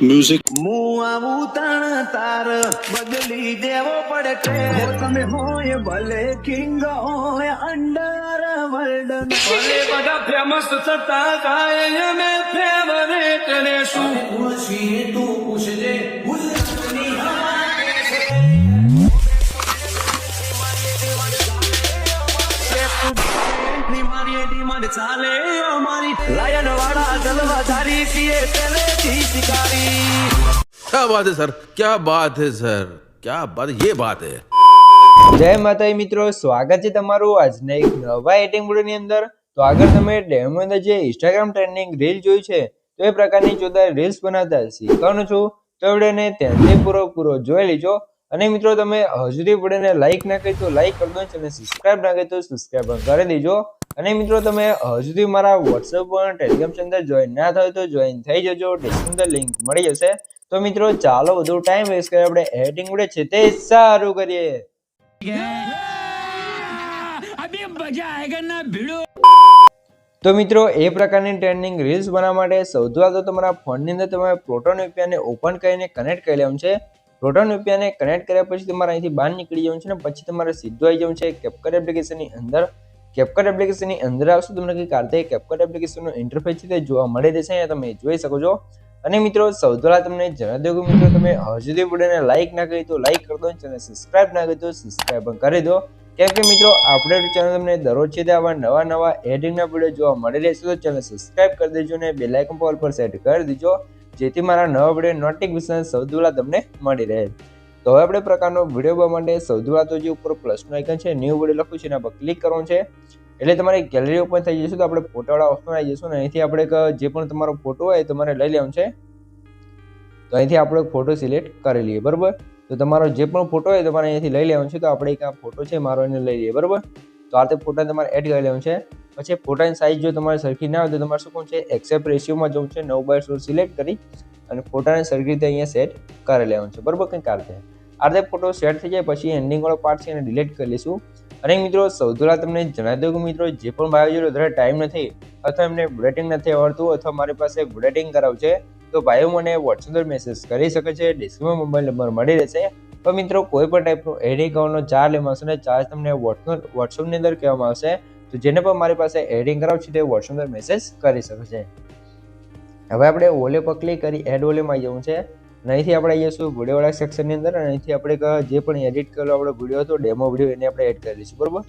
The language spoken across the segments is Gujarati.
Music. હું આવું તણ તાર બદલી દેવો પડે ટ્રેન. તમે હોય ભલે કિંગ હોય અંડર વર્લ્ડ ભલે બધા ફેમસ થતા કાય અમે ફેવરેટ ને શું પૂછી તું પૂછજે ગુજરાતની મારી ડિમાન્ડ ચાલે અમારી લાયન વાળા જલવાધારી છીએ પહેલેથી શિકારી. क्या बात है सर, क्या बात है सर, क्या बात, ये बात है. જય માતાજી મિત્રો, સ્વાગત છે તમારું આજના એક નવા એડિટિંગ વિડિયોની અંદર. તો આગળ તમે ડેમો અંદર જે ઇન્સ્ટાગ્રામ ટ્રેન્ડિંગ રીલ જોઈ છે તો એ પ્રકારની જોરદાર રીલ્સ બનાવતા શીખવાનું છું. તો વિડિયોને ત્યાંથી પૂરો જોઈ લેજો. અને મિત્રો તમે હજુ સુધી વિડિયોને લાઈક ના કરી તો લાઈક કરી દો, અને સબસ્ક્રાઇબ ના કરી તો સબસ્ક્રાઇબ કરી દેજો. અને મિત્રો તમે હજુ સુધી મારા WhatsApp અને Telegram ચેનલ જોઈન ના થયો તો જોઈન થઈ જજો, ડિસ્ક્રિપ્શન લિંક મળી જશે. તો મિત્રો ચાલો વધુ ટાઈમ વેસ્ટ કરે આપણે એડિટિંગ વિડિયો છે તે સારું કરીએ. તો મિત્રો એ પ્રકારની ટ્રેન્ડિંગ રીલ્સ બનાવવા માટે સૌથી પહેલા તો તમારા ફોનની અંદર તમારે પ્રોટોન VPN ને ઓપન કરીને કનેક્ટ કરી લેવાનું છે. પ્રોટોન VPN ને કનેક્ટ કર્યા પછી તમારે અહીંથી બહાર નીકળી જવાનું છે ને પછી તમારે સીધું આવી જવાનું છે કેપકટ એપ્લિકેશનની અંદર. કેપકટ એપ્લિકેશનની અંદર આવશો તમને કંઈક આ રીતે કેપકટ એપ્લિકેશનનું ઇન્ટરફેસ છે તે જોવા મળી જશે, અહીંયા તમે જોઈ શકો છો. અને મિત્રો સૌથી પહેલા તમને જણાવી દઉં કે મિત્રો તમે હજુ સુધી વિડીયોને લાઈક ના કરી તો લાઈક કરી દો, અને સબસ્ક્રાઇબ ના કરી તો સબસ્ક્રાઇબ કરી દો. કેમ કે મિત્રો આપણે ચેનલ તમને દરરોજ છે તે આવા નવા એડિટિંગના વિડીયો જોવા મળી રહેશે. તો ચેનલ સબસ્ક્રાઇબ કરી દેજો અને બેલ આઇકન પર ઓલ પર સેટ કરી દેજો, જેથી મારા નવા વિડીયો નોટિફિકેશન સૌથી પહેલા તમને મળી રહે. તો હવે આપણે પ્રકારનો વિડીયો બનાવવા માટે સૌથી પહેલા તો જે ઉપર પ્લસનું આઇકન છે ન્યૂ વિડીયો લખ્યું છે એના પર ક્લિક કરવાનું છે. એટલે તમારી ગેલેરી ઓપન થઈ જશે. તો આપણે ફોટોવાળા ઓપ્શન આવી જશું અને અહીંથી આપણે જે પણ તમારો ફોટો હોય તમારે લઈ લેવાનો છે. તો અહીંથી આપણે ફોટો સિલેક્ટ કરી લઈએ, બરાબર. તો તમારો જે પણ ફોટો હોય તમારે અહીંયાથી લઈ લેવાનો છે. તો આપણે એક આ ફોટો છે મારો એને લઈ લઈએ, બરાબર. તો આ રીતે ફોટા તમારે એડ કરી લેવાનું છે. પછી ફોટાની સાઇઝ જો તમારે સરખી ના હોય તો તમારે શું છે એક્સેપ્ટ રેશિયોમાં જવું છે, 9:16 સિલેક્ટ કરી અને ફોટાને સરખી રીતે અહીંયા સેટ કરી લેવાનું છે, બરાબર. કંઈક આ રીતે ફોટો સેટ થઈ જાય પછી એન્ડિંગ વાળો પાર્ટ છે એને ડિલીટ કરી લઈશું. અને મિત્રો સૌથી પહેલા તમને જણાવી દઉં કે મિત્રો જે પણ ભાઈઓ જોડે વધારે ટાઈમ નથી અથવા એમને એડિટિંગ નથી આવડતું અથવા મારી પાસે એડિટિંગ કરાવવું છે તો ભાઈઓ મને WhatsApp પર મેસેજ કરી શકે છે, ડિસ્ક્રિપ્શનમાં મોબાઈલ નંબર મળી રહેશે. તો મિત્રો કોઈ પણ ટાઈપનું એડિટિંગ કરવાનો ચાર્જ લેવામાં આવશે ને ચાર્જ તમને WhatsAppની અંદર કહેવામાં આવશે. તો જેને પણ મારી પાસે એડિટિંગ કરાવવું છે તે WhatsApp પર મેસેજ કરી શકે છે. હવે આપણે ઓલે પર ક્લિક કરી એડ ઓલેમાં આવી જવું છે. અને અહીંથી આપણે આવી જઈશું વિડીયોવાળા સેક્શનની અંદર અને અહીંથી આપણે જે પણ એડિટ કરેલો આપણો વિડીયો હતો ડેમો વિડીયો એને આપણે એડ કરી દઈશું, બરાબર.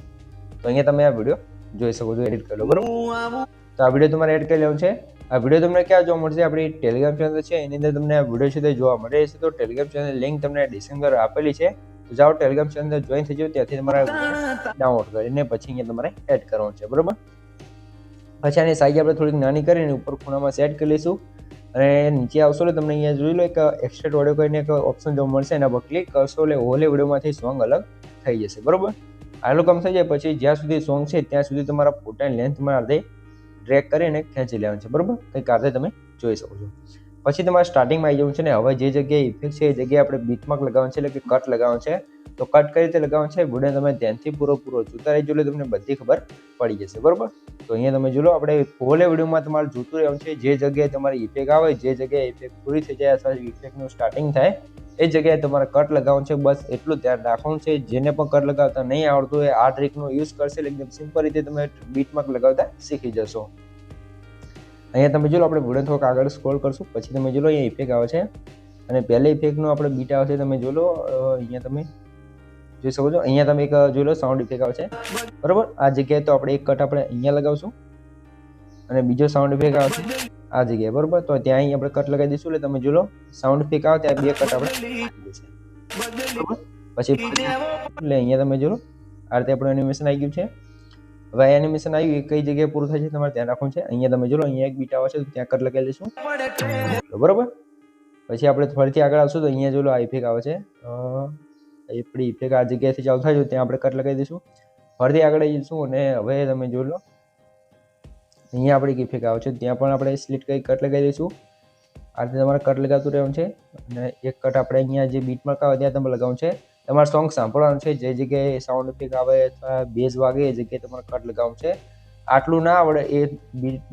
તો અહીંયા તમે આ વિડીયો જોઈ શકો છો એડિટ કરેલો, બરાબર. તો આ વિડીયો તમારે એડ કરી લેવાનું છે. આ વિડીયો તમને ક્યાં જોવા મળશે? આપણી ટેલિગ્રામ ચેનલ છે એની અંદર તમને આ વિડીયો છે તે જોવા મળે છે. તો ટેલિગ્રામ ચેનલ લિંક તમને ડિસ્ક્રિપ્શન આપેલી છે. તો જાઓ ટેલિગ્રામ ચેનલ જોઈન થઈ જાઓ, ત્યાંથી તમારે ડાઉનલોડ કરીને પછી અહીંયા તમારે એડ કરવાનું છે, બરાબર. પછી આની સાઈઝ આપણે થોડીક નાની કરીને ઉપર ખૂણામાં સેટ કરી લઈશું. અને નીચે આવશો એટલે તમને અહીંયા જોઈ લો એક એક્સટ્રેક્ટ ઓડિયો કરીને એક ઓપ્શન જોવા મળશે, એના પર ક્લિક કરશો એટલે ઓલે વિડીયોમાંથી સોંગ અલગ થઈ જશે, બરાબર. આટલું કામ થઈ જાય પછી જ્યાં સુધી સોંગ છે ત્યાં સુધી તમારા ફોટાની લેન્થ તમારા અડધે ડ્રેગ કરીને ખેંચી લેવાનું છે, બરાબર. કંઈક અડધે તમે જોઈ શકો છો. પછી તમારે સ્ટાર્ટિંગમાં આવી જવું છે ને હવે જે જગ્યાએ ઇફેક્ટ છે એ જગ્યાએ આપણે બીટમાર્ક લગાવવાનું છે, એટલે કે કટ લગાવવાનું છે. તો કટ કઈ રીતે લગાવવાનું છે વિડીયો તમે ધ્યાનથી પૂરો જોતા રહેજો એટલે તમને બધી ખબર પડી જશે, બરાબર. તો અહીંયા તમે જોઈ લો આપણે ફોલે વિડીયોમાં તમારે જોતું રહેવાનું છે. જે જગ્યાએ તમારી ઇફેક્ટ આવે, જે જગ્યાએ ઇફેક્ટ પૂરી થઈ જાય અથવા ઇફેક્ટનું સ્ટાર્ટિંગ થાય એ જગ્યાએ તમારે કટ લગાવવાનું છે. બસ એટલું ધ્યાન રાખવાનું છે. જેને પણ કટ લગાવતા નહીં આવડતું હોય આ ટ્રીકનો યુઝ કરશે એટલે એકદમ સિમ્પલ રીતે તમે બીટમાર્ક લગાવતા શીખી જશો. અહીંયા તમે જોઈ લો આપણે વિડીયો થોડોક આગળ સ્ક્રોલ કરશું પછી તમે જોઈ લો અહીંયા ઇફેક્ટ આવે છે અને પહેલા ઇફેક્ટનો આપણે બીટ આવે છે. તમે જોઈ લો અહીંયા તમે જોઈ શકો છો. અહીંયા તમે એક જોઈ લો સાઉન્ડ ઇફેક્ટ આવે છે, બરાબર. આ જગ્યાએ તો આપણે એક કટ આપણે અહીંયા લગાવશું અને બીજો સાઉન્ડ ઇફેક્ટ આવે છે આ જગ્યાએ, બરાબર. તો ત્યાં અહીં આપણે કટ લગાવી દઈશું એટલે તમે જોઈ લો સાઉન્ડ ઇફેક્ટ આવે ત્યાં બે કટ આપણે પછી એટલે અહીંયા તમે જોઈ લો આ રીતે આપણું એનિમેશન આવી ગયું છે. હવે એનિમેશન આવ્યું કઈ જગ્યાએ પૂરું થાય છે તમારે ધ્યાન રાખવાનું છે. અહીંયા તમે જોઈ લો અહીંયા એક બીટ આવે છે તો ત્યાં કટ લગાવી દઈશું, બરાબર. પછી આપણે ફરીથી આગળ આવશું તો અહીંયા જોઈ લો આ ઇફેક્ટ આવે છે. આપણી ઇફેક્ટ આ જગ્યાએથી ચાલુ થાય છે ત્યાં આપણે કટ લગાવી દઈશું. ફરીથી આગળ જઈશું અને હવે તમે જોઈ લો અહીંયા આપણી એક ઇફેક્ટ આવે છે ત્યાં પણ આપણે સ્પ્લિટ કરી કટ લગાવી દઈશું. આ રીતે તમારે કટ લગાવતું રહેવાનું છે અને એક કટ આપણે અહીંયા જે બીટમાર્ક આવે ત્યાં તમે લગાવવાનું છે. તમારે સોંગ સાંભળવાનું છે, જે જગ્યાએ સાઉન્ડ ઇફેક્ટ આવે અથવા બેઝ વાગે એ જગ્યાએ તમારે કટ લગાવવાનું છે. આટલું ના આવડે એ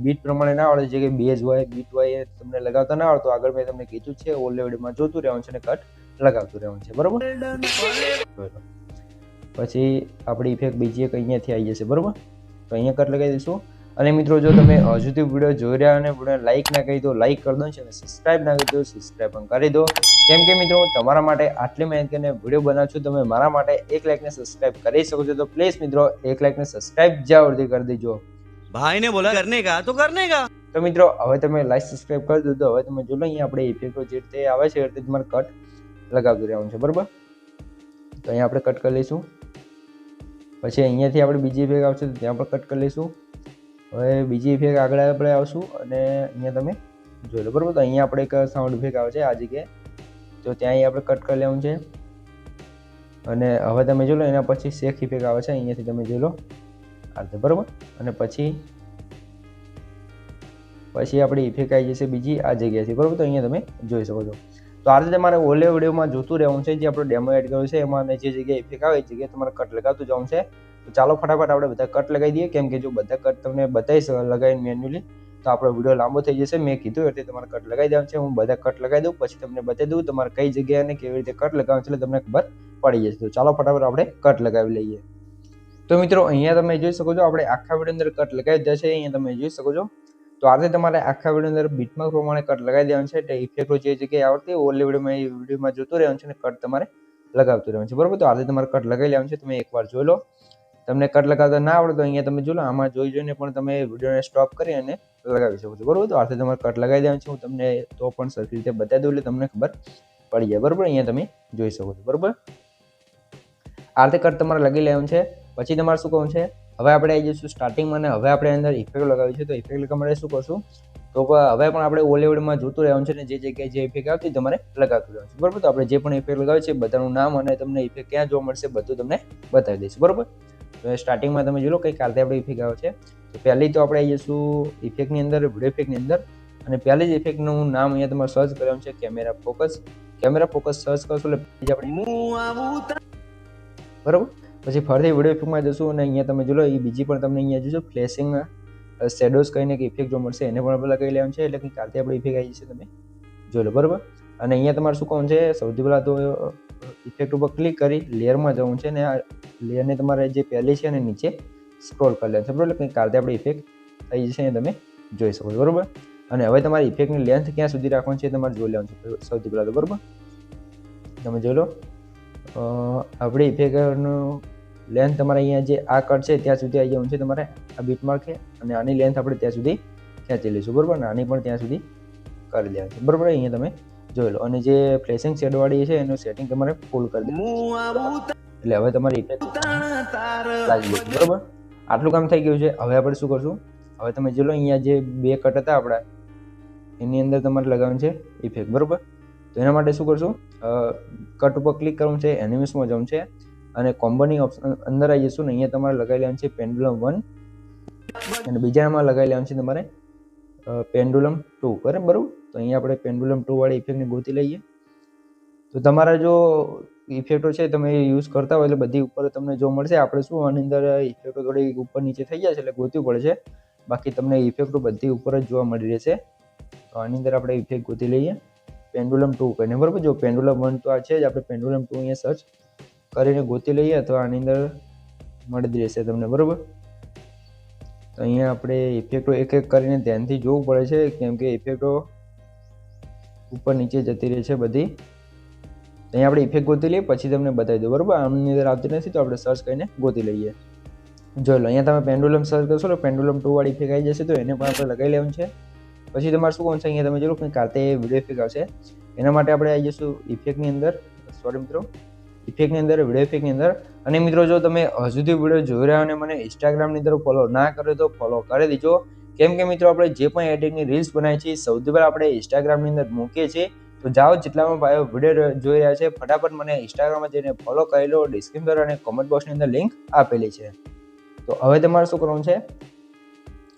બીટ પ્રમાણે ના આવડે, જે કે બેઝ હોય બીટ હોય એ તમને લગાવતા ના આવડતો, આગળ મેં તમને કીધું છે ઓલે વિડીયોમાં જોતું રહેવાનું છે અને કટ લગાવતું રહેવાનું છે, બરોબર. પછી આપણી ઇફેક્ટ બીજી એક અહીંયાથી આવી જશે, બરોબર. તો અહીંયા કટ લગાવી દઈશું. અને મિત્રો જો તમે હજુ સુધી વિડીયો જોઈ રહ્યા અને વિડીયો લાઈક ના કરી દો, લાઈક કરી દો છે, અને સબસ્ક્રાઇબ ના કરી દો, સબસ્ક્રાઇબ પણ કરી દો. કેમ કે મિત્રો હું તમારા માટે આટલી મહેનત કરીને વિડીયો બનાવું છું, તમે મારા માટે 1 લાઈક ને સબસ્ક્રાઇબ કરી શકો છો. તો પ્લીઝ મિત્રો 1 લાઈક ને સબસ્ક્રાઇબ જરૂરથી કરી દેજો. भाई ने बोला करने का तो करने का. તો મિત્રો હવે તમે લાઈક સબસ્ક્રાઇબ કરી દીધો. હવે તમે જોઈ લો અહીંયા આપણે ઇફેક્ટો જે રીતે આવે છે એ રીતે તમારે કટ લગાવતું રહેવાનું છે, બરોબર. તો અહીંયા આપણે કટ કરી લઈશું. પછી અહીંયાથી આપણે બીજી ઇફેક્ટ આવશે તો ત્યાં પણ કટ કરી લઈશું. હવે બીજી ઇફેક્ટ આગળ આપણે આવશું અને અહીંયા તમે જોઈ લો, બરોબર. તો અહીંયા આપણે એક સાઉન્ડ ઇફેક્ટ આવે છે આ જગ્યાએ, તો ત્યાં આપણે કટ કરી લેવાનું છે. અને હવે તમે જોઈ લો એના પછી શેક ઇફેક્ટ આવે છે, અહીંયાથી તમે જોઈ લો આ રીતે, બરોબર. અને પછી આપણી ઇફેક્ટ આવી જશે બીજી આ જગ્યાએથી, બરોબર. તો અહીંયા તમે જોઈ શકો છો. તો આ રીતે તમારે ઓલે વિડીયોમાં જોતું રહેવાનું છે, જે આપણો ડેમો એડ કર્યો છે એમાં, જે જગ્યાએ ઇફેક્ટ આવે એ જગ્યાએ તમારે કટ લગાવતું જવાનું છે. તો ચાલો ફટાફટ આપણે બધા કટ લગાવી દઈએ, કેમ કે જો બધા કટ તમને બતાવીશ લગાવીને મેન્યુઅલી તો આપણો વિડીયો લાંબો થઈ જશે. મેં કીધું એટલે તમારે કટ લગાવી દેવાનું છે. હું બધા કટ લગાવી દઉં પછી તમને બતાવી દઉં તમારે કઈ જગ્યાએ અને કેવી રીતે કટ લગાવવાનું છે, એટલે તમને ખબર પડી જશે. તો ચાલો ફટાફટ આપણે કટ લગાવી લઈએ. તો મિત્રો અહીંયા તમે જોઈ શકો છો આપણે આખા વિડીયો અંદર કટ લગાવી દીધા છે, અહીંયા તમે જોઈ શકો છો. તો આ રીતે તમારે આખા વિડીયો અંદર બીટમાર્ક પ્રમાણે કટ લગાવી દેવાનું છે. એટલે ઇફેક્ટો જે જગ્યાએ આવડતી હોય ઓલે વિડીયોમાં જોતું રહેવાનું છે અને કટ તમારે લગાવતું રહેવાનું છે, બરોબર. તો આ રીતે તમારે કટ લગાવી લેવાનું છે. તમે એકવાર જોઈ લો. તમને કટ લગાવતા ના આવડે તો અહીંયા તમે જોઈ લો, આમાં જોઈને પણ તમે વિડીયોને સ્ટોપ કરી અને લગાવી શકો છો, બરોબર. તો આ રીતે તમારે કટ લગાવી દેવાનું છે. હું તમને તો પણ સરખી રીતે બતાવી દઉં એટલે તમને ખબર પડી જાય, બરોબર. અહીંયા તમે જોઈ શકો છો, બરોબર. આ રીતે કટ તમારે લગાવી લેવાનું છે. પછી તમારે શું કરવાનું છે, હવે આપણે આવી જઈશું સ્ટાર્ટિંગમાં અને હવે આપણે અંદર ઇફેક્ટ લગાવી છે. તો ઇફેક્ટ લગાવવા માટે શું કરશું, તો હવે પણ આપણે ઓલેવડમાં જોતું રહેવાનું છે અને જે જગ્યાએ જે ઇફેક્ટ આવતી તમારે લગાવતું રહેવાનું છે, બરોબર. તો આપણે જે પણ ઇફેક્ટ લગાવી છે બધાનું નામ અને તમને ઇફેક્ટ ક્યાં જોવા મળશે બધું તમને બતાવી દઈશું, બરોબર. તો સ્ટાર્ટિંગમાં તમે જોઈ લો કંઈક કાલથી આપણે ઇફેક્ટ આવે છે. તો પહેલી તો આપણે આવી જઈશું ઇફેક્ટની અંદર, વિડીયો ઇફેક્ટની અંદર, અને પહેલી જ ઇફેક્ટનું નામ અહીંયા તમારે સર્ચ કરવાનું છે, camera focus. Camera focus search કરશો એટલે આપણે બરોબર. પછી ફરીથી વિડીયો ઇફેક્ટમાં જશું અને અહીંયા તમે જોઈ લો એ બીજી પણ તમને અહીંયા જોજો ફ્લેશિંગ શેડોઝ કહીને એક ઇફેક્ટ જોવા મળશે, એને પણ આપણે લગાવી લેવાનું છે. એટલે કે કાલથી આપણે ઇફેક્ટ આવી જશે, તમે જોઈ લો, બરોબર. અને અહીંયા તમારે શું કરવાનું છે, સૌથી પહેલાં તો ઇફેક્ટ ઉપર ક્લિક કરી લેયરમાં જવું છે અને આ લેયરને તમારે જે પહેલી છે અને નીચે સ્ક્રોલ કરી લેવાનું છે, બરોબર. એટલે કાલથી આપણે ઇફેક્ટ થઈ જશે અને તમે જોઈ શકો છો, બરોબર. અને હવે તમારી ઇફેક્ટની લેન્થ ક્યાં સુધી રાખવાની છે તમારે જોઈ લેવાનું છે સૌથી પહેલાં તો, બરોબર. તમે જોઈ લો આપણી ઇફેક્ટનું લેન્થ તમારે અહીંયા જે આ કટ છે ત્યાં સુધી આવી જવાનું છે તમારે, આ બીટમાર્ક છે, અને આની લેન્થ આપણે ત્યાં સુધી ખેંચી લઈશું, બરોબર. અને આની પણ ત્યાં સુધી કરી લેવાનું છે, બરોબર. અહીંયા તમે જોઈ લો. અને જે ફ્લેશિંગ શેડવાળી છે એનું સેટિંગ તમારે ફૂલ કરી દેવાનું, એટલે હવે તમારી ઇફેક્ટ લાગી જશે, બરોબર. આટલું કામ થઈ ગયું છે. હવે આપણે શું કરશું, હવે તમે જોઈ લો અહીંયા જે બે કટ હતા આપણા એની અંદર તમારે લગાવવાનું છે ઇફેક્ટ, બરોબર. તો એના માટે શું કરશું, કટ ઉપર ક્લિક કરવાનું છે, એનિમેશનમાં જવાનું છે અને કોમ્બોની ઓપ્શન અંદર આવી જશું ને અહીંયા તમારે લગાવી લેવાનું છે પેન્ડુલમ 1 અને બીજામાં લગાવી લેવાનું છે તમારે પેન્ડુલમ 2, બરોબર. તો અહીંયા આપણે પેન્ડુલમ 2 વાળી ઇફેક્ટને ગોતી લઈએ. તો તમારા જો ઇફેક્ટો છે તમે યુઝ કરતા હોય એટલે બધી ઉપર તમને જોવા મળશે. આપણે શું આની અંદર ઇફેક્ટો થોડી ઉપર નીચે થઈ જાય છે એટલે ગોતવી પડે છે, બાકી તમને ઇફેક્ટો બધી ઉપર જ જોવા મળી રહેશે. તો આની અંદર આપણે ઇફેક્ટ ગોતી લઈએ પેન્ડુલમ 2 કરીને, બરોબર. જો પેન્ડુલમ 1 તો આ છે જ, આપણે પેન્ડુલમ 2 અહીંયા સર્ચ કરીને ગોતી લઈએ અથવા આની અંદર મળી રહેશે તમને, બરોબર. તો અહીંયા આપણે ઇફેક્ટો એક એક કરીને ધ્યાનથી જોવું પડે છે, કેમ કે ઇફેક્ટો ઉપર નીચે જતી રહે છે બધી. અહીંયા આપણે ઇફેક્ટ ગોતી લઈએ પછી તમને બતાવી દઉં, બરોબર. આમની અંદર આવતી નથી તો આપણે સર્ચ કરીને ગોતી લઈએ. જોઈ લો અહીંયા તમે પેન્ડુલમ સર્ચ કરશો તો પેન્ડુલમ 2 વાળી ઇફેક્ટ આવી જશે, તો એને પણ આપણે લગાવી લેવાનું છે. પછી તમારે શું કરવાનું છે, અહીંયા તમે જોઈ લો કંઈ કાતે વિડીયો ઇફેક્ટ આવશે, એના માટે આપણે આવી જઈશું ઇફેક્ટની અંદર, સોરી મિત્રો, ઇફેક્ટની અંદર, વિડીયો ઇફેક્ટની અંદર. અને મિત્રો જો તમે હજુ સુધી વિડીયો જોઈ રહ્યા અને મને ઇન્સ્ટાગ્રામની અંદર ફોલો ના કર્યો તો ફોલો કરી દેજો, કેમ કે મિત્રો આપણે જે પણ એડિટની રીલ્સ બનાવીએ છીએ સૌથી પહેલાં આપણે ઇન્સ્ટાગ્રામની અંદર મૂકીએ છીએ. તો જાઓ જેટલામાં ભાઈઓ વિડીયો જોઈ રહ્યા છે ફટાફટ મને ઇન્સ્ટાગ્રામમાં જઈને ફોલો કરી લો, ડિસ્ક્રિપ્શન અને કોમેન્ટ બોક્સની અંદર લિંક આપેલી છે. તો હવે તમારે શું કરવાનું છે,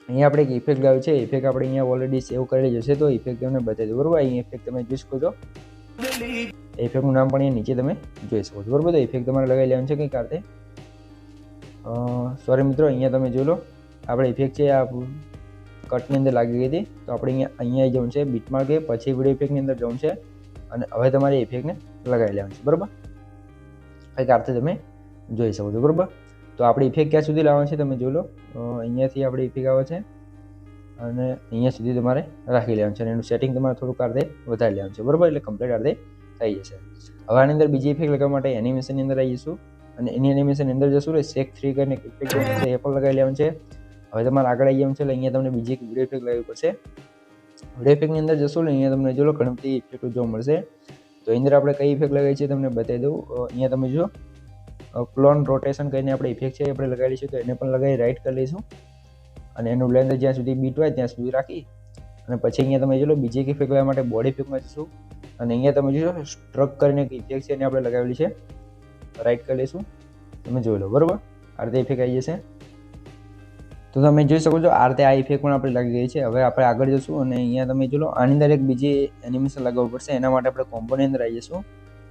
અહીંયા આપણે એક ઇફેક્ટ લાવી છે, ઇફેક્ટ આપણે અહીંયા ઓલરેડી સેવ કરેલી જશે, તો ઇફેક્ટ તમને બતાવી દો, બરોબર. અહીં ઇફેક્ટ તમે જોઈ શકો છો, ઇફેક્ટનું નામ પણ અહીંયા નીચે તમે જોઈ શકો છો, બરોબર. તો ઇફેક્ટ તમારે લગાવી લેવાનું છે કંઈક કાતે, સોરી મિત્રો અહીંયા તમે જોઈ લો આપણે ઇફેક્ટ છે આ કટની અંદર લાગી ગઈ હતી, તો આપણે અહીંયા જવું છે બીટમાં કે પછી વિડીયો ઇફેક્ટની અંદર જવું છે અને હવે તમારે ઇફેક્ટને લગાવી લેવાનું છે, બરાબર. કંઈક આરથી તમે જોઈ શકો છો, બરાબર. તો આપણે ઇફેક્ટ ક્યાં સુધી લાવવાની છે તમે જોઈ લો. અહીંયાથી આપણે ઇફેક્ટ આવે છે અને અહીંયા સુધી તમારે રાખી લેવાનું છે અને એનું સેટિંગ તમારે થોડુંક આરતે વધારી લેવાનું છે, બરાબર. એટલે કમ્પ્લીટ આરતે થઈ જશે. હવે આની અંદર બીજી ઇફેક્ટ લગાવવા માટે એનિમેશનની અંદર આવી જઈશું અને એની એનિમેશનની અંદર જશું એટલે શેક 3 કરીને ઇફેક્ટ એ પણ લગાવી લેવાનું છે. હવે તમારે આગળ આવી જવાનું છે એટલે અહીંયા તમને બીજી એક વિડીયો ઇફેક્ટ લાવવી પડશે. વિડીયો ઇફેક્ટની અંદર જશું એટલે અહીંયા તમને જો ઘણી બધી ઇફેક્ટ જોવા મળશે. તો એની અંદર આપણે કઈ ઇફેક્ટ લગાવી છે તમને બતાવી દઉં. અહીંયા તમે જો ક્લોન રોટેશન કરીને આપણે ઇફેક્ટ છે આપણે લગાવી લઈશું, તો એને પણ લગાવી રાઈટ કરી લઈશું અને એનું લેન્થ જ્યાં સુધી બીટ હોય ત્યાં સુધી રાખી અને પછી અહીંયા તમે જો બીજી એક ઇફેક્ટ લેવા માટે બોડી ઇફેક્ટમાં જઈશું અને અહીંયા તમે જો સ્ટ્રક કરીને એક ઇફેક્ટ છે એને આપણે લગાવેલી છે, રાઈટ કરી લઈશું. તમે જોઈ લો, બરાબર. આ રીતે ઇફેક્ટ આવી જશે. તો તમે જોઈ શકો છો આ રીતે આ ઇફેક્ટ પણ આપણે લાગી ગઈ છે. હવે આપણે આગળ જશું અને અહીંયા તમે જો આની અંદર એક બીજી એનિમેશન લગાવવું પડશે. એના માટે આપણે કોમ્બોની અંદર આવી જશું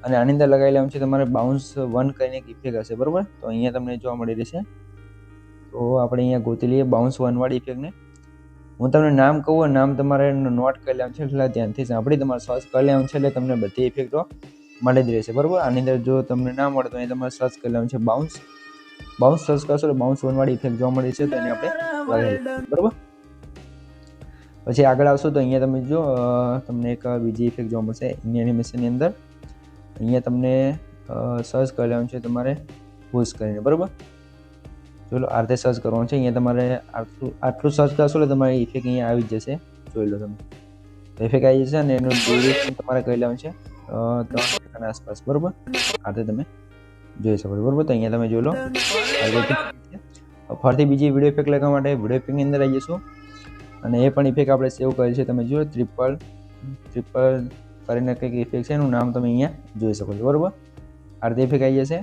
અને આની અંદર લગાવી લેવાનું છે તમારે બાઉન્સ 1 કરીને એક ઇફેક્ટ હશે, બરાબર. તો અહીંયા તમને જોવા મળી રહેશે. તો આપણે અહીંયા ગોતી લઈએ બાઉન્સ 1 વાળી ઇફેક્ટને. હું તમને નામ કહું, નામ તમારે નોટ કરી લેવાનું છે, એટલે ધ્યાનથી સાંભળી તમારે સર્ચ કરી લેવાનું છે એટલે તમને બધી ઇફેક્ટો મળી જ રહેશે, બરાબર. આની અંદર જો તમને ના મળે તો અહીં તમારે સર્ચ કરી લેવાનું છે બાઉન્સ સર્ચ કરશો એટલે બાઉન્સ 1 વાળી ઇફેક્ટ જોવા મળી છે, તો એને આપણે લગાવી, બરાબર. પછી આગળ આવશો તો અહીંયા તમે જો તમને એક બીજી ઇફેક્ટ જોવા મળશે એની એનિમેશનની અંદર. અહીંયા તમને સર્ચ કરી લેવાનું છે તમારે પુશ કરીને, બરાબર. જોઈ લો આ રીતે સર્ચ કરવાનું છે. અહીંયા તમારે આટલું સર્ચ કરશો એટલે તમારી ઇફેક્ટ અહીંયા આવી જ જશે, જોઈ લો તમે. ઇફેક્ટ આવી જશે અને એનું ડ્યુરેશન તમારે કહી લેવાનું છે 3 સેકન્ડ આસપાસ, બરાબર. આ રીતે તમે જોઈ શકો છો, બરાબર. તો અહીંયા તમે જોઈ લો. ફરીથી બીજી વિડીયો ઇફેક્ટ લગાવવા માટે વિડીયો ઇફેક્ટની અંદર આવી જશું અને એ પણ ઇફેક્ટ આપણે સેવ કરી છે. તમે જુઓ ટ્રિપલ કરીને કંઈક ઇફેક્ટ છે, એનું નામ તમે અહીંયા જોઈ શકો છો, બરાબર. આ રીતે ઇફેક્ટ આવી જશે.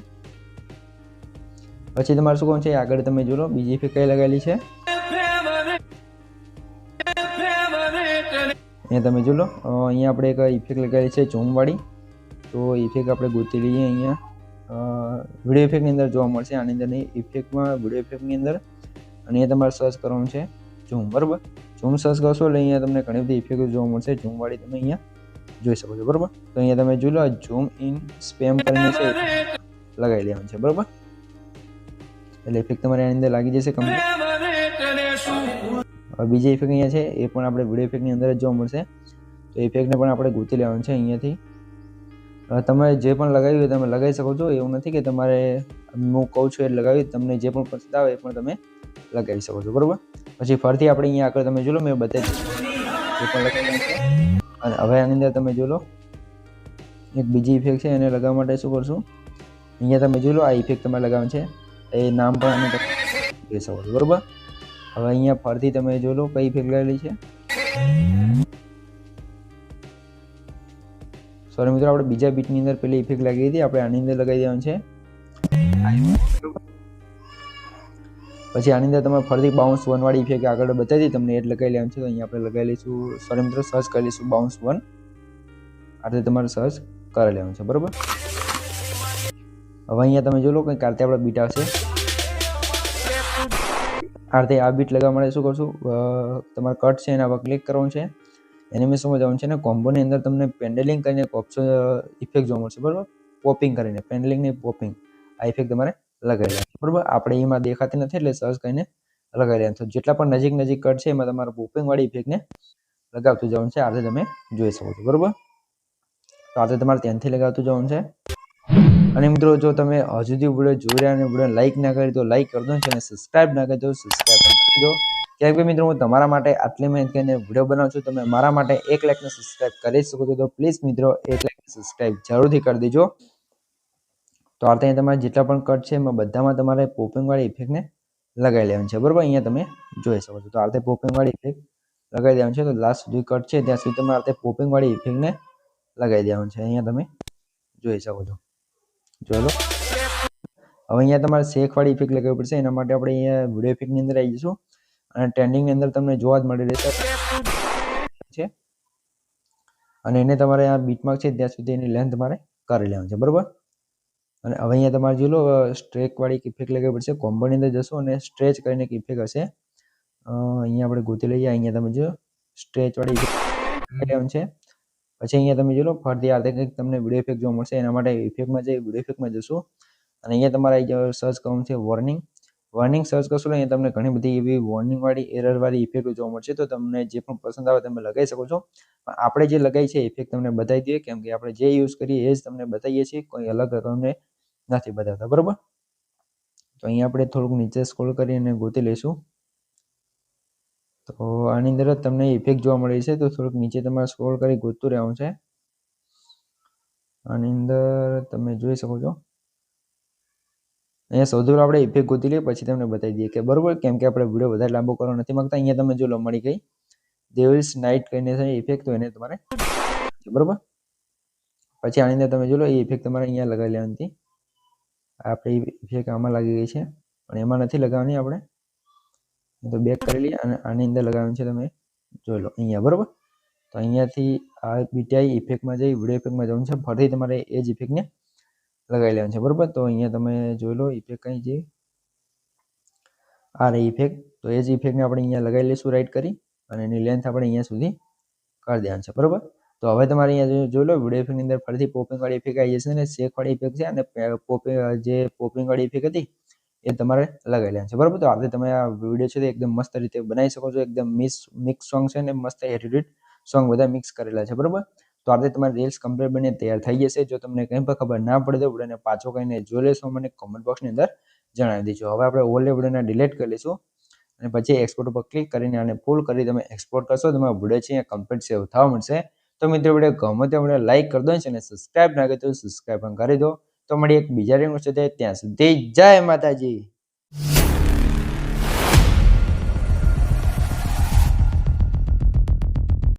પછી તમારે શું કહું છે આગળ તમે જોઈ લો બીજી ઇફેક્ટ કઈ લગાવેલી છે અહીંયા તમે જોઈ લો. અહીંયા આપણે એક ઇફેક્ટ લગાવેલી છે ઝૂમવાળી. તો ઇફેક્ટ આપણે ગોતી લઈએ. અહીંયા વિડીયો ઇફેક્ટની અંદર જોવા મળશે, આની અંદર નહીં, ઇફેક્ટમાં વિડીયો ઇફેક્ટની અંદર. અને અહીંયા તમારે સર્ચ કરવાનું છે ઝૂમ, બરાબર. ઝૂમ સર્ચ કરશો એટલે અહીંયા તમને ઘણી બધી ઇફેક્ટ જોવા મળશે. ઝૂમવાળી તમે અહીંયા જોઈ શકો છો, બરાબર. તો અહીંયા તમે જોઈ લો ઝૂમ ઇન સ્પેમ કરીને છે લગાવી લેવાનું છે, બરાબર. એટલે ઇફેક્ટ તમારે આની અંદર લાગી જશે કમ્પ્લીટ. હવે બીજી ઇફેક્ટ અહીંયા છે એ પણ આપણે વિડીયો ઇફેક્ટની અંદર જ જોવા મળશે. તો ઇફેક્ટને પણ આપણે ગોતી લેવાનું છે અહીંયાથી. તમે જે પણ લગાવ્યું હોય તમે લગાવી શકો છો, એવું નથી કે તમારે હું કહું છું એ લગાવી, તમને જે પણ પસંદ આવે એ પણ તમે લગાવી શકો છો, બરાબર. પછી ફરીથી આપણે અહીંયા આગળ તમે જોઈ લો મેં બતાવી જે પણ લગાવ્યું છે. અને હવે આની અંદર તમે જોઈ લો એક બીજી ઇફેક્ટ છે એને લગાવવા માટે શું કરશું, અહીંયા તમે જોઈ લો આ ઇફેક્ટ તમારે લગાવવાનું છે, એ નામ પણ આને જોઈ શકો છો, બરાબર. હવે અહીંયા ફરીથી તમે જોઈ લો કઈ ઇફેક્ટ લગાવેલી છે. સોરી મિત્રો, આપણે બીજા બીટની અંદર પેલી ઇફેક્ટ લાગી હતી, આપણે આની અંદર લગાવી દેવાનું છે. પછી આની અંદર તમે ફરીથી બાઉન્સ 1 વાળી ઇફેક્ટ આગળ બતાવી તમને એટલે લગાવી લેવાનું છે. તો અહીંયા આપણે લગાવી લઈશું, સોરી મિત્રો સર્ચ કરી લઈશું બાઉન્સ 1. આ રીતે તમારે સર્ચ કરી લેવાનું છે, બરાબર. હવે અહીંયા તમે જોઈ લો કંઈક આ રીતે આપણે બીટ આવશે. આ રીતે આ બીટ લગાવવા માટે શું કરશું, તમારે કટ છે એના પર ક્લિક કરવાનું છે, એનિમેશનમાં જવાનું છે ને કોમ્બોની અંદર તમને પેન્ડલિંગ કરીને એક ઓપ્શન ઇફેક્ટ જોવા મળશે, બરાબર. પોપિંગ કરીને, પેન્ડલિંગ ને પોપિંગ, આ ઇફેક્ટ તમારે લગાવી લેવાની, બરાબર. આપણે એમાં દેખાતી નથી એટલે સર્ચ કરીને લગાવી લેવાનું. તો જેટલા પણ નજીક કટ છે એમાં તમારે પોપિંગ વાળી ઇફેક્ટને લગાવતું જવાનું છે. આ રીતે તમે જોઈ શકો છો, બરાબર. તો આ રીતે તમારે ત્યાંથી લગાવતું જવાનું છે. અને મિત્રો જો તમે હજુ સુધી વિડીયો જોઈ રહ્યા અને વિડીયો લાઈક ના કરી તો લાઈક કરી દો અને સબસ્ક્રાઇબ ના કરી તો સબસ્ક્રાઇબ કરી દો. કેમ કે મિત્રો હું તમારા માટે આટલી મહેનત કરીને વિડીયો બનાવું છું, તમે મારા માટે 1 લાઈકને સબસ્ક્રાઇબ કરી શકો છો. તો પ્લીઝ મિત્રો 1 લાઈક સબસ્ક્રાઇબ જરૂરથી કરી દેજો. તો આ રીતે તમારે જેટલા પણ કટ છે એમાં બધામાં તમારે પોપિંગ વાળી ઇફેક્ટને લગાવી લેવાની છે, બરાબર. અહીંયા તમે જોઈ શકો છો. તો આ રીતે પોપિંગ વાળી ઇફેક્ટ લગાવી દેવાની છે. તો લાસ્ટ સુધી કટ છે ત્યાં સુધી તમારે આ રીતે પોપિંગ વાળી ઇફેક્ટને લગાવી દેવાની છે. અહીંયા તમે જોઈ શકો છો, જોઈ લો. હવે અહીંયા તમારે શેક વાળી ઇફેક્ટ લગાવવી પડશે. એના માટે આપણે અહીંયા વિડીયો ઇફેક્ટની અંદર આવી જઈશું અને ટ્રેન્ડિંગની અંદર તમને જોવા જ મળી રહેશે છે. અને એને તમારે આ બીટમાર્ક છે ત્યાં સુધી એની લેન્થ તમારે કરી લેવાની છે, બરાબર. અને હવે અહીંયા તમારે જોઈ લો સ્ટ્રેક વાળી ઇફેક્ટ લગાવવી પડશે. કોમ્બોની અંદર જશો અને સ્ટ્રેચ કરીને એક ઇફેક્ટ હશે અહીંયા આપણે ગોતી લઈએ. અહીંયા તમે જો સ્ટ્રેચવાળી ઇફેક્ટ છે. પછી અહીંયા તમે જોઈ લો ફરતી આ રીતે કંઈક તમને વિડીયો ઇફેક્ટ જોવા મળશે. એના માટે ઇફેક્ટમાં જઈ વિડીયો ઇફેક્ટમાં જશું અને અહીંયા તમારે સર્ચ કરવાનું છે વોર્નિંગ સર્ચ કરશો એટલે અહીંયા તમને ઘણી બધી એવી વોર્નિંગવાળી એરરવાળી ઇફેક્ટો જોવા મળશે. તો તમને જે પણ પસંદ આવે તમે લગાવી શકો છો. પણ આપણે જે લગાવી છે ઇફેક્ટ તમને બતાવી દઈએ, કેમ કે આપણે જે યુઝ કરીએ એ જ તમને બતાવીએ છીએ, કોઈ અલગ તમને નથી બતાવતા, બરોબર. તો અહીંયા આપણે થોડુંક નીચે સ્ક્રોલ કરીને ગોતી લઈશું. તો આની અંદર જ તમને ઇફેક્ટ જોવા મળી છે. તો થોડુંક નીચે તમારે સ્ક્રોલ કરી ગોતતું રહેવાનું છે. આની અંદર તમે જોઈ શકો છો. અહીંયા સૌથી પહેલા આપણે ઇફેક્ટ ગોતી લઈએ, પછી તમને બતાવી દઈએ કે બરોબર, કેમ કે આપણે વિડીયો વધારે લાંબો કરવા નથી માંગતા. અહીંયા તમે જો મળી ગઈ ડેવિલ્સ નાઇટ કરીને છે ઇફેક્ટ, તો એને તમારે બરોબર. પછી આની અંદર તમે જો લો એ ઇફેક્ટ તમારે અહીંયા લગાવી લેવાની હતી. આપણી ઇફેક્ટ આમાં લાગી ગઈ છે પણ એમાં નથી લગાવવાની, આપણે તો બેક કરી લઈએ અને આની અંદર લગાવવાની છે. તમે જોઈ લો અહીંયા, બરોબર. તો અહીંયાથી આ બીટીઆઈ ઇફેક્ટમાં જઈ વિડીયો ઇફેક્ટમાં જવાનું છે. ફરીથી તમારે એ જ ઇફેક્ટને લગાવી લેવાનું છે, બરોબર. તો અહીંયા તમે જોઈ લો ઇફેક્ટ કઈ છે, આ રહી ઇફેક્ટ. તો એ જ ઇફેક્ટને આપણે અહીંયા લગાવી લઈશું રાઈટ કરી અને એની લેન્થ આપણે અહીંયા સુધી કરી દેવાની છે, બરોબર. તો હવે તમારે અહીંયા જોઈ લો વિડીયો ઇફેક્ટની અંદર ફરીથી પોપિંગવાળી ઇફેક્ટ આવી જશે અને શેકવાળી ઇફેક્ટ છે અને પોપિંગવાળી ઇફેક્ટ હતી એ તમારે લગાવી લેવાની છે, બરોબર. તો આજે તમે આ વિડીયો છે તે એકદમ મસ્ત રીતે બનાવી શકો છો. એકદમ મિક્સ સોંગ છે અને મસ્ત એડિટેડ સોંગ બધા મિક્સ કરેલા છે, બરોબર. તો આજે તમારી રીલ્સ કમ્પ્લીટ બની તૈયાર થઈ જશે. જો તમને કંઈ પણ ખબર ના પડે તો વિડીયોને પાછો કહીને જોઈ લેશો, મને કોમેન્ટ બોક્સની અંદર જણાવી દેજો. હવે આપણે ઓલ્ડ વિડીયોને ડિલીટ કરી લઈશું અને પછી એક્સપોર્ટ ઉપર ક્લિક કરીને આને ફૂલ કરી તમે એક્સપોર્ટ કરશો, તમારો વિડીયો છે અહીંયા કમ્પ્લીટ સેવ થવા મળશે. તો મિત્રો વિડીયો ગમે તો વિડીયો લાઈક કરી દો અને સબસ્ક્રાઇબ ના કરી તો સબસ્ક્રાઇબ પણ કરી દો. તો મળી એક બીજા રીલ સાથે, ત્યાં સુધી જય માતાજી.